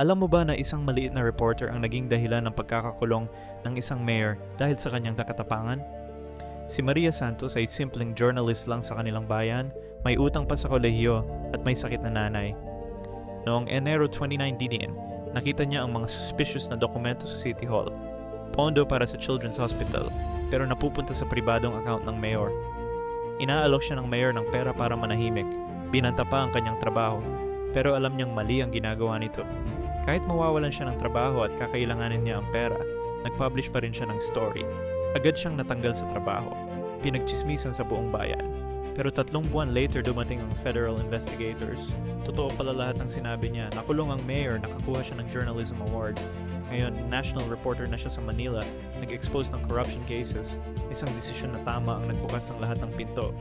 Alam mo ba na isang maliit na reporter ang naging dahilan ng pagkakakulong ng isang mayor dahil sa kanyang nakatapangan? Si Maria Santos ay simpleng journalist lang sa kanilang bayan, may utang pa sa kolehiyo at may sakit na nanay. Noong Enero 2019, nakita niya ang mga suspicious na dokumento sa City Hall. Pondo para sa Children's Hospital, pero napupunta sa pribadong account ng mayor. Inaalok siya ng mayor ng pera para manahimik, binanta pa ang kanyang trabaho, pero alam niyang mali ang ginagawa nito. Kahit mawawalan siya ng trabaho at kakailanganin niya ang pera, nag-publish pa rin siya ng story. Agad siyang natanggal sa trabaho, pinagchismisan sa buong bayan. Pero 3 buwan later dumating ang federal investigators. Totoo pala lahat ng sinabi niya, nakulong ang mayor, nakakuha siya ng Journalism Award. Ngayon, national reporter na siya sa Manila, nag-expose ng corruption cases. Isang desisyon na tama ang nagbukas ng lahat ng pinto.